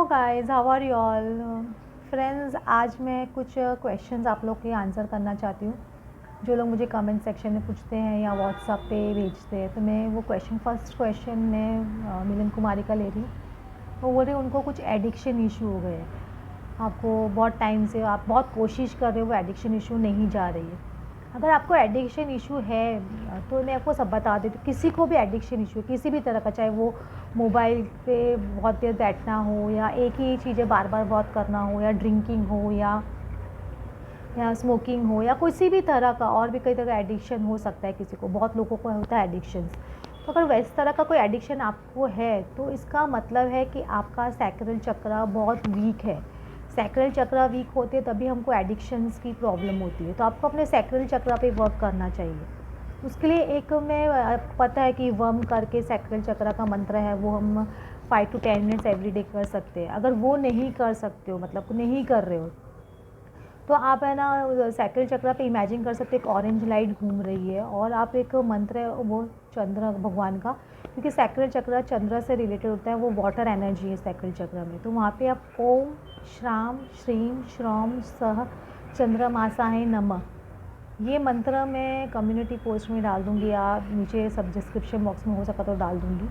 Guys, how are you all friends. आज मैं कुछ क्वेश्चंस आप लोग के आंसर करना चाहती हूँ जो लोग मुझे कमेंट सेक्शन में पूछते हैं या व्हाट्सएप पे भेजते हैं। तो मैं वो फर्स्ट क्वेश्चन मैं मिलन कुमारी का ले रही हूँ। वो बोल रहे उनको कुछ एडिक्शन इशू हो गए हैं। आपको बहुत टाइम से आप बहुत कोशिश कर रहे हो, वो एडिक्शन इशू नहीं जा रही है। अगर आपको एडिक्शन इशू है तो मैं आपको सब बता देती हूँ। किसी को भी एडिक्शन इशू किसी भी तरह का, चाहे वो मोबाइल पे बहुत देर बैठना हो या एक ही चीज़ें बार बार बहुत करना हो या ड्रिंकिंग हो या स्मोकिंग हो या किसी भी तरह का, और भी कई तरह का एडिक्शन हो सकता है। किसी को, बहुत लोगों को होता है एडिक्शंस। तो अगर वैस तरह का कोई एडिक्शन आपको है तो इसका मतलब है कि आपका सैक्रल चक्र बहुत वीक है। सैक्रल चक्र वीक होते तभी हमको एडिक्शंस की प्रॉब्लम होती है। तो आपको अपने सैक्रल चक्र पे वर्क करना चाहिए। उसके लिए एक में पता है कि वम करके सैक्रल चक्र का मंत्र है, वो हम 5 to 10 मिनट्स एवरीडे कर सकते हैं। अगर वो नहीं कर सकते हो, मतलब नहीं कर रहे हो, तो आप है ना सैक्रल चक्र पे इमेजिन कर सकते हैं एक ऑरेंज लाइट घूम रही है और आप एक मंत्र है वो चंद्र भगवान का, क्योंकि सैक्रल चक्र चंद्र से रिलेटेड होता है, वो वाटर एनर्जी है सैक्रल चक्र में। तो वहाँ पे आप ओम श्राम श्रीम श्रौम सह चंद्रमासाय नमः, ये मंत्र मैं कम्युनिटी पोस्ट में डाल दूँगी, आप नीचे सब डिस्क्रिप्शन बॉक्स में हो सका तो डाल दूँगी।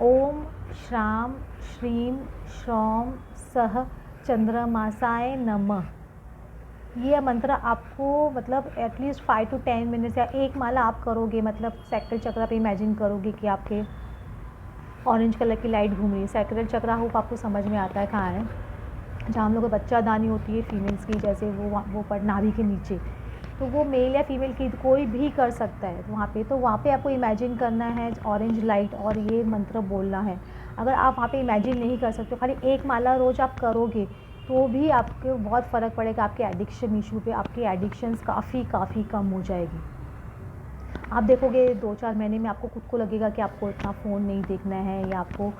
ओम श्राम श्रीम श्रौम सह चंद्रमासाय नमः, ये मंत्र आपको मतलब एटलीस्ट 5 to 10 मिनट्स या एक माला आप करोगे, मतलब सैक्रल चक्र पे इमेजिन करोगे कि आपके ऑरेंज कलर की लाइट घूम रही है। सैक्रल चक्र होप आपको समझ में आता है कहाँ है, जहाँ हम लोग को बच्चा दानी होती है फीमेल्स की, जैसे वो पर नाभि के नीचे। तो वो मेल या फीमेल की कोई भी कर सकता है वहाँ पे। तो वहाँ पे आपको इमेजिन करना है ऑरेंज लाइट और ये मंत्र बोलना है। अगर आप वहाँ पे इमेजिन नहीं कर सकते, खाली एक माला रोज़ आप करोगे तो भी आपको बहुत फ़र्क पड़ेगा। आपके एडिक्शन इशू पे आपकी एडिक्शंस काफ़ी कम हो जाएगी। आप देखोगे 2-4 महीने में आपको खुद को लगेगा कि आपको इतना फ़ोन नहीं देखना है, या आपको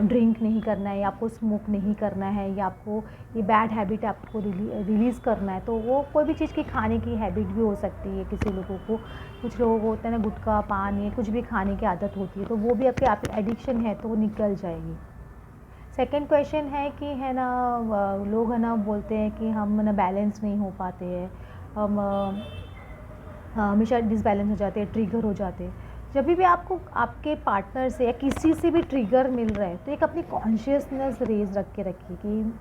ड्रिंक नहीं करना है, या आपको स्मोक नहीं करना है, या आपको ये बैड हैबिट आपको रिलीज़ करना है। तो वो कोई भी चीज़ की खाने की हैबिट भी हो सकती है किसी लोगों को। कुछ लोगों को होता है ना गुटखा पान, ये कुछ भी खाने की आदत होती है, तो वो भी आपकी एडिक्शन है तो वो निकल जाएगी। सेकंड क्वेश्चन है कि है ना लोग है ना बोलते हैं कि हम ना बैलेंस नहीं हो पाते हैं, हम हमेशा डिसबैलेंस हो जाते हैं, ट्रिगर हो जाते हैं। जब भी आपको आपके पार्टनर से या किसी से भी ट्रिगर मिल रहा है तो एक अपनी कॉन्शियसनेस रेज रख के रखिए कि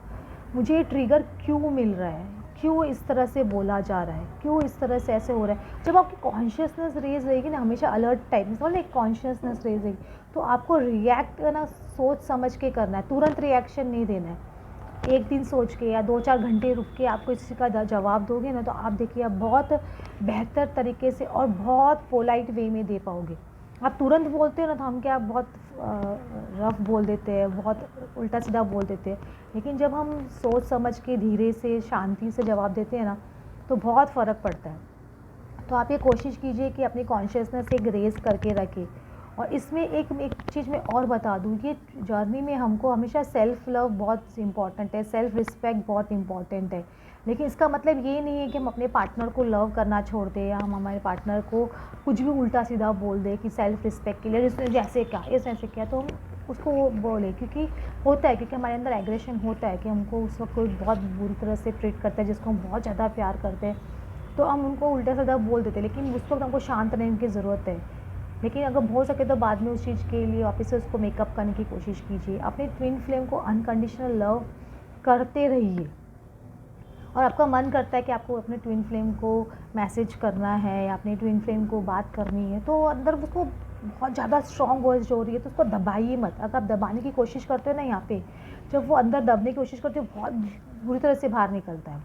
मुझे ये ट्रिगर क्यों मिल रहा है, क्यों इस तरह से बोला जा रहा है, क्यों इस तरह से ऐसे हो रहा है। जब आपकी कॉन्शियसनेस रेज रहेगी ना, हमेशा अलर्ट टाइप में समझ, एक कॉन्शियसनेस रेज रहेगी, तो आपको रिएक्ट ना सोच समझ के करना है, तुरंत रिएक्शन नहीं देना है। एक दिन सोच के या 2-4 घंटे रुक के आप किसी का जवाब दोगे ना, तो आप देखिए आप बहुत बेहतर तरीके से और बहुत पोलाइट वे में दे पाओगे। आप तुरंत बोलते हो ना तो हम क्या बहुत रफ बोल देते हैं, बहुत उल्टा सीधा बोल देते हैं। लेकिन जब हम सोच समझ के धीरे से शांति से जवाब देते हैं ना, तो बहुत फ़र्क पड़ता है। तो आप ये कोशिश कीजिए कि अपनी कॉन्शियसनेस एक रेज़ करके रखें। और इसमें एक चीज़ मैं और बता दूँ, ये जर्नी में हमको हमेशा सेल्फ़ लव बहुत इम्पॉर्टेंट है, सेल्फ़ रिस्पेक्ट बहुत इम्पॉर्टेंट है। लेकिन इसका मतलब ये नहीं है कि हम अपने पार्टनर को लव करना छोड़ दें या हम हमारे पार्टनर को कुछ भी उल्टा सीधा बोल दें कि सेल्फ़ रिस्पेक्ट के लिए इसने जैसे क्या ऐसे किया तो हम उसको वो बोले। क्योंकि होता है, क्योंकि हमारे अंदर एग्रेशन होता है कि हमको उस वक्त कोई बहुत बुरी तरह से ट्रीट करता है जिसको हम बहुत ज़्यादा प्यार करते हैं, तो हम उनको उल्टा सीधा बोल देते हैं। लेकिन उस वक्त हमको शांत रहने की ज़रूरत है। लेकिन अगर हो सके तो बाद में उस चीज़ के लिए वापस से उसको मेकअप करने की कोशिश कीजिए। अपने ट्विन फ्लेम को अनकंडीशनल लव करते रहिए। और आपका मन करता है कि आपको अपने ट्विन फ्लेम को मैसेज करना है या अपने ट्विन फ्लेम को बात करनी है, तो अंदर उसको बहुत ज़्यादा स्ट्रॉन्ग वॉइस जो हो रही है तो उसको दबाइए मत। अगर आप दबाने की कोशिश करते हो ना, यहाँ पे जब वो अंदर दबने की कोशिश करते हो बहुत बुरी तरह से बाहर निकलता है।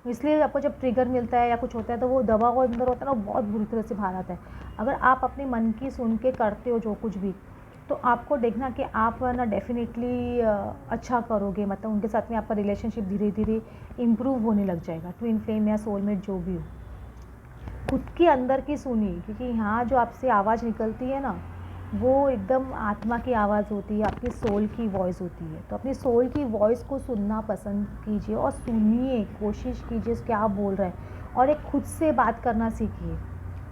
इसलिए आपको जब ट्रिगर मिलता है या कुछ होता है तो वो दबा हुआ अंदर होता है ना, वो बहुत बुरी तरह से बाहर आता है। अगर आप अपने मन की सुन के करते हो जो कुछ भी, तो आपको देखना कि आप ना डेफिनेटली अच्छा करोगे। मतलब उनके साथ में आपका रिलेशनशिप धीरे धीरे इम्प्रूव होने लग जाएगा, ट्विन फ्लेम या सोलमेट जो भी हो। खुद के अंदर की सुनिए, क्योंकि यहाँ जो आपसे आवाज़ निकलती है ना, वो एकदम आत्मा की आवाज़ होती है, आपकी सोल की वॉइस होती है। तो अपनी सोल की वॉइस को सुनना पसंद कीजिए और सुनिए, कोशिश कीजिए क्या बोल रहा है, और एक खुद से बात करना सीखिए।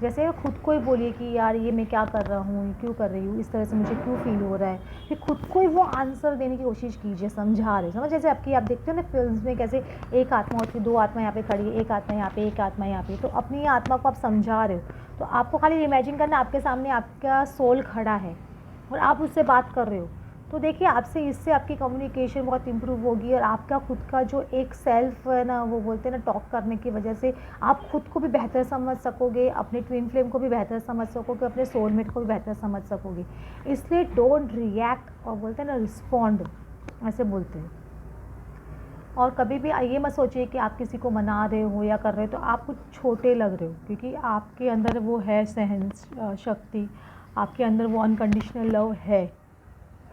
जैसे खुद को ही बोलिए कि यार ये मैं क्या कर रहा हूँ, क्यों कर रही हूँ, इस तरह से मुझे क्यों फ़ील हो रहा है। फिर खुद को ही वो आंसर देने की कोशिश कीजिए, समझा रहे समझ, जैसे आपकी आप देखते हो ना फ़िल्म्स में कैसे एक आत्मा होती है, 2 आत्मा यहाँ पे खड़ी है, एक आत्मा यहाँ पे, एक आत्मा यहाँ पे, तो अपनी आत्मा को आप समझा रहे हो। तो आपको खाली इमेजिन करना आपके सामने आपका सोल खड़ा है और आप उससे बात कर रहे हो। तो देखिए आपसे इससे आपकी कम्युनिकेशन बहुत इम्प्रूव होगी और आपका खुद का जो एक सेल्फ है ना, वो बोलते हैं ना, टॉक करने की वजह से आप खुद को भी बेहतर समझ सकोगे, अपने ट्विन फ्लेम को भी बेहतर समझ सकोगे, अपने सोलमेट को भी बेहतर समझ सकोगे। इसलिए डोंट रिएक्ट, और बोलते हैं ना रिस्पॉन्ड, ऐसे बोलते हैं। और कभी भी ये मत सोचिए कि आप किसी को मना रहे हो या कर रहे हो तो आप कुछ छोटे लग रहे हो, क्योंकि आपके अंदर वो है सहन शक्ति, आपके अंदर वो अनकंडीशनल लव है,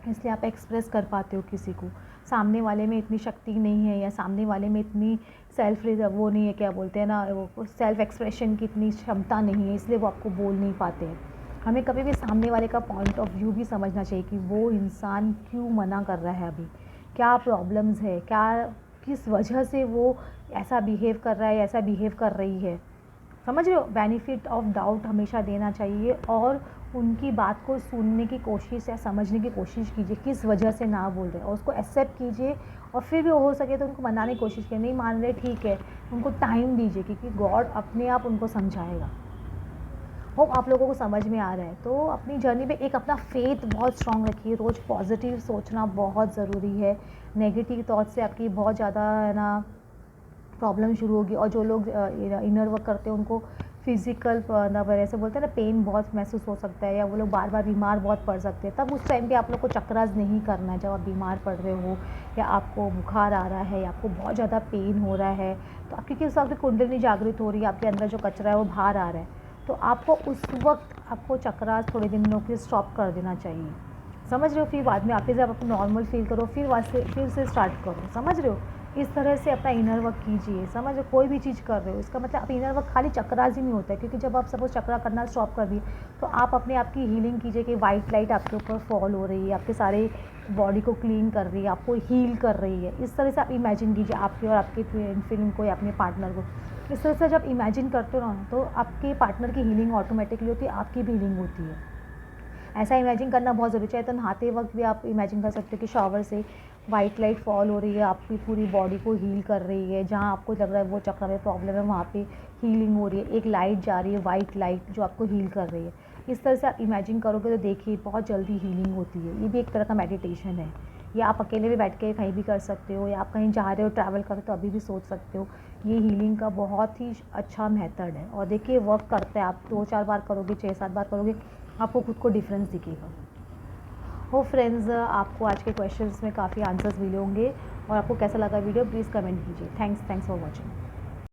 इसलिए आप एक्सप्रेस कर पाते हो किसी को। सामने वाले में इतनी शक्ति नहीं है, या सामने वाले में इतनी सेल्फ वो नहीं है, क्या बोलते हैं ना, वो सेल्फ एक्सप्रेशन की इतनी क्षमता नहीं है, इसलिए वो आपको बोल नहीं पाते हैं। हमें कभी भी सामने वाले का पॉइंट ऑफ व्यू भी समझना चाहिए कि वो इंसान क्यों मना कर रहा है, अभी क्या प्रॉब्लम्स है, क्या किस वजह से वो ऐसा बिहेव कर रहा है, ऐसा बिहेव कर रही है। समझ रहे हो, बेनिफिट ऑफ डाउट हमेशा देना चाहिए और उनकी बात को सुनने की कोशिश या समझने की कोशिश कीजिए किस वजह से ना बोल रहे, और उसको एक्सेप्ट कीजिए। और फिर भी हो सके तो उनको मनाने की कोशिश कीजिए, नहीं मान रहे ठीक है, उनको टाइम दीजिए, क्योंकि गॉड अपने आप उनको समझाएगा। होप आप लोगों को समझ में आ रहा है। तो अपनी जर्नी में एक अपना फेथ बहुत स्ट्रॉन्ग रखिए, रोज़ पॉजिटिव सोचना बहुत ज़रूरी है। नेगेटिव थॉट से आपकी बहुत ज़्यादा है ना प्रॉब्लम शुरू होगी। और जो लोग इनर वर्क करते हैं उनको फिज़िकल ऐसे बोलते हैं ना, पेन बहुत महसूस हो सकता है, या वो लोग बार बार बीमार बहुत पड़ सकते हैं। तब उस टाइम पे आप लोग को चक्रास नहीं करना है। जब आप बीमार पड़ रहे हो, या आपको बुखार आ रहा है, या आपको बहुत ज़्यादा पेन हो रहा है, तो आपकी किस हिसाब से कुंडली जागृत हो रही है, आपके अंदर जो कचरा है वो बाहर आ रहा है, तो आपको उस वक्त आपको चक्रास थोड़े दिनों के स्टॉप कर देना चाहिए। समझ रहे हो, फिर बाद में आप जब आप नॉर्मल फील करो फिर से स्टार्ट करो। समझ रहे हो, इस तरह से अपना इनर वर्क कीजिए। समझ रहे हो, कोई भी चीज़ कर रहे हो, इसका मतलब इनर वर्क खाली चक्रास ही नहीं होता है, क्योंकि जब आप सपोज चक्रा करना स्टॉप कर दिए तो आप अपने आप की हीलिंग कीजिए कि वाइट लाइट आपके ऊपर फॉल हो रही है, आपके सारे बॉडी को क्लीन कर रही है, आपको हील कर रही है। इस तरह से आप इमेजिन कीजिए आपके और आपके ट्विन फिल्म को या अपने पार्टनर को। इस तरह से जब इमेजिन करते हो ना, तो आपके पार्टनर की हीलिंग ऑटोमेटिकली होती है, आपकी भी हीलिंग होती है। ऐसा इमेजिन करना बहुत ज़रूरी है। तो नहाते वक्त भी आप इमेजिन कर सकते हो कि शावर से वाइट लाइट फॉल हो रही है, आपकी पूरी बॉडी को हील कर रही है। जहाँ आपको लग रहा है वो चक्र में प्रॉब्लम है, वहाँ पे हीलिंग हो रही है। एक लाइट जा रही है, वाइट लाइट, जो आपको हील कर रही है। इस तरह से आप इमेजिन करोगे तो देखिए बहुत जल्दी हीलिंग होती है। ये भी एक तरह का मेडिटेशन है। या आप अकेले भी बैठ के कहीं भी कर सकते हो, या आप कहीं जा रहे हो ट्रैवल कर तो अभी भी सोच सकते हो। ये हीलिंग का बहुत ही अच्छा मेथड है, और देखिए वर्क करता है। आप 2-4 बार करोगे, 6-7 बार करोगे, आपको खुद को डिफरेंस दिखेगा। हो फ्रेंड्स, आपको आज के क्वेश्चंस में काफ़ी आंसर्स मिले होंगे, और आपको कैसा लगा वीडियो प्लीज़ कमेंट कीजिए। Thanks for watching.